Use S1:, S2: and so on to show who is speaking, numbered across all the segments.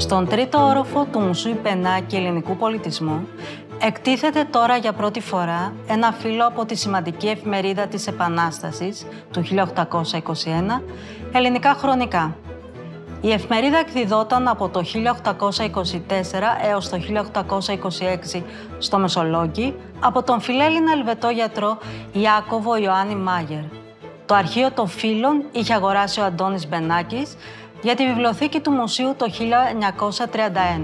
S1: Στον τρίτο όροφο του Μουσείου Μπενάκη Ελληνικού Πολιτισμού εκτίθεται τώρα για πρώτη φορά ένα φύλλο από τη σημαντική εφημερίδα της Επανάστασης του 1821, Ελληνικά Χρονικά. Η εφημερίδα εκδιδόταν από το 1824 έως το 1826 στο Μεσολόγγι από τον φιλέλληνα Ελβετό γιατρό Ιάκωβο Ιωάννη Μάγερ. Το αρχείο των φύλλων είχε αγοράσει ο Αντώνης Μπενάκης για τη βιβλιοθήκη του Μουσείου το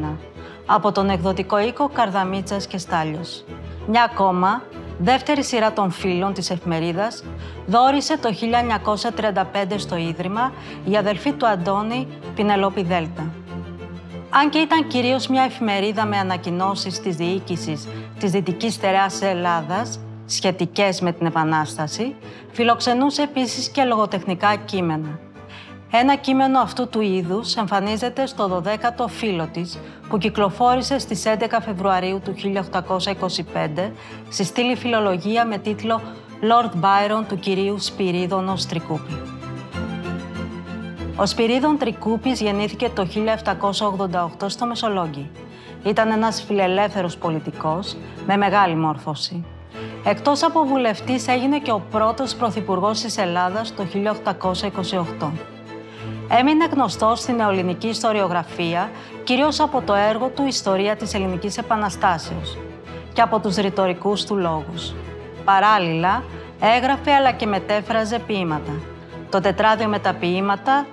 S1: 1931 από τον εκδοτικό οίκο Καρδαμίτσας και Στάλιος. Μια ακόμα, δεύτερη σειρά των φύλλων της εφημερίδας, δώρισε το 1935 στο Ίδρυμα η αδελφή του Αντώνη, Πινελόπη Δέλτα. Αν και ήταν κυρίως μια εφημερίδα με ανακοινώσεις της διοίκησης της Δυτικής Στερεάς Ελλάδας, σχετικές με την Επανάσταση, φιλοξενούσε επίσης και λογοτεχνικά κείμενα. Ένα κείμενο αυτού του είδους εμφανίζεται στο 12ο φύλλο της, που κυκλοφόρησε στις 11 Φεβρουαρίου του 1825 στη στήλη Φιλολογία με τίτλο «Lord Byron» του κυρίου Σπυρίδωνος Τρικούπη. Ο Σπυρίδων Τρικούπης γεννήθηκε το 1788 στο Μεσολόγγι. Ήταν ένας φιλελεύθερος πολιτικός με μεγάλη μόρφωση. Εκτός από βουλευτής, έγινε και ο πρώτος πρωθυπουργός της Ελλάδας το 1828. Έμεινε γνωστός στην νεοελληνική ιστοριογραφία, κυρίως από το έργο του «Ιστορία της Ελληνικής Επαναστάσεως» και από τους ρητορικούς του λόγους. Παράλληλα, έγραφε αλλά και μετέφραζε ποίηματα. Το τετράδιο με τα ποίηματα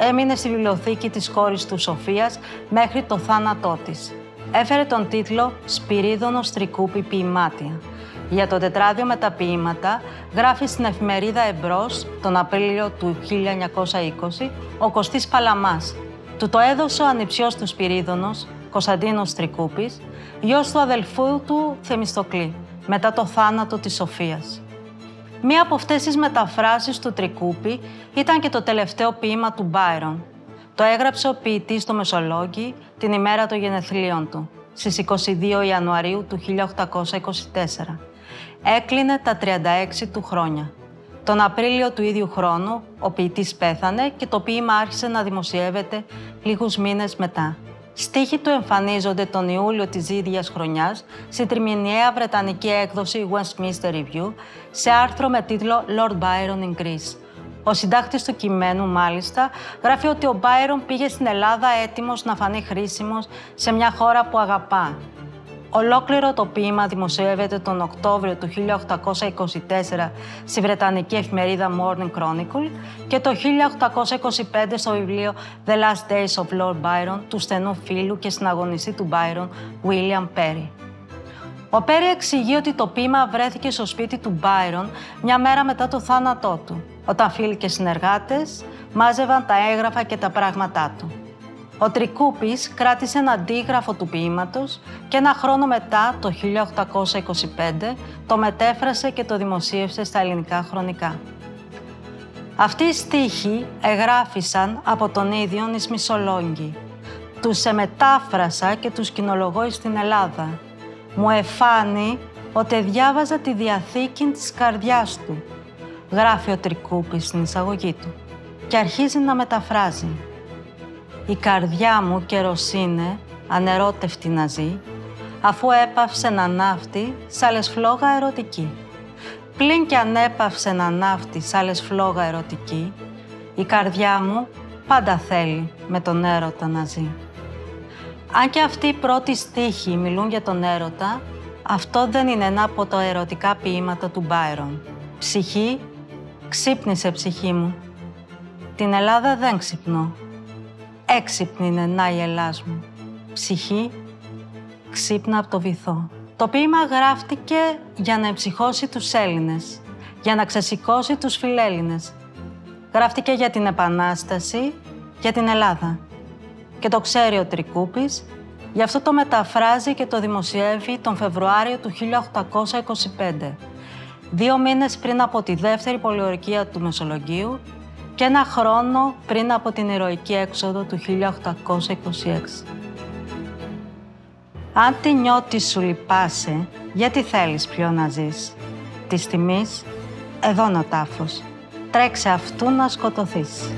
S1: έμεινε στη βιβλιοθήκη της κόρης του Σοφίας μέχρι το θάνατό της. Έφερε τον τίτλο «Σπυρίδωνος Τρικούπη Ποιημάτια». Για το τετράδιο με τα ποίηματα γράφει στην εφημερίδα Εμπρός τον Απρίλιο του 1920 ο Κωστής Παλαμάς. Του το έδωσε ο ανιψιός του Σπυρίδωνος, Κωνσταντίνος Τρικούπης, γιος του αδελφού του Θεμιστοκλή, μετά το θάνατο της Σοφίας. Μία από αυτές τις μεταφράσεις του Τρικούπη ήταν και το τελευταίο ποίημα του Μπάιρον. Το έγραψε ο ποιητής στο Μεσολόγγι την ημέρα των γενεθλίων του, στις 22 Ιανουαρίου του 1824. Έκλεινε τα 36 του χρόνια. Τον Απρίλιο του ίδιου χρόνου, ο ποιητής πέθανε και το ποίημα άρχισε να δημοσιεύεται λίγους μήνες μετά. Στίχοι του εμφανίζονται τον Ιούλιο της ίδιας χρονιάς στη τριμηνιαία βρετανική έκδοση Westminster Review σε άρθρο με τίτλο «Lord Byron in Greece». Ο συντάκτης του κειμένου, μάλιστα, γράφει ότι ο Μπάιρον πήγε στην Ελλάδα έτοιμος να φανεί χρήσιμος σε μια χώρα που αγαπά. Ολόκληρο το ποίημα δημοσιεύεται τον Οκτώβριο του 1824 στη βρετανική εφημερίδα Morning Chronicle και το 1825 στο βιβλίο The Last Days of Lord Byron του στενού φίλου και συναγωνιστή του Byron, William Perry. Ο Πέρι εξηγεί ότι το ποίημα βρέθηκε στο σπίτι του Μπάιρον μια μέρα μετά το θάνατό του, όταν φίλοι και συνεργάτες μάζευαν τα έγγραφα και τα πράγματά του. Ο Τρικούπης κράτησε ένα αντίγραφο του ποίηματος και ένα χρόνο μετά, το 1825, το μετέφρασε και το δημοσίευσε στα ελληνικά χρονικά. Αυτοί οι στίχοι εγγράφησαν από τον ίδιον εις Μισολόγγι. Τους εμετάφρασα και τους κοινολογώ στην Ελλάδα. Μου εφάνει ότι διάβαζα τη διαθήκη της καρδιάς του, γράφει ο Τρικούπης στην εισαγωγή του, και αρχίζει να μεταφράζει. Η καρδιά μου καιρός είναι ανερώτευτη να ζει, αφού έπαυσε να ναύτη σ' άλλες φλόγα ερωτική. Πλην κι αν έπαυσε να ναύτη σ' άλλες φλόγα ερωτική, η καρδιά μου πάντα θέλει με τον έρωτα να ζει. Αν και αυτοί οι πρώτοι στίχοι μιλούν για τον έρωτα, αυτό δεν είναι ένα από τα ερωτικά ποίηματα του Μπάιρον. Ψυχή, ξύπνησε ψυχή μου. Την Ελλάδα δεν ξυπνώ. Έξυπνη είναι να η Ελλάς μου. Ψυχή, ξύπνα από το βυθό. Το ποίημα γράφτηκε για να εμψυχώσει τους Έλληνες, για να ξεσηκώσει τους φιλέλληνες. Γράφτηκε για την Επανάσταση, για την Ελλάδα. Και το ξέρει ο Τρικούπης, γι' αυτό το μεταφράζει και το δημοσιεύει τον Φεβρουάριο του 1825, 2 μήνες πριν από τη δεύτερη πολιορκία του Μεσολογγίου και 1 χρόνο πριν από την ηρωική έξοδο του 1826. Αν τη νιώτης σου λυπάσαι, γιατί θέλεις πιο να ζεις. Της τιμής, εδώ είναι ο τάφος. Τρέξε αυτού να σκοτωθείς.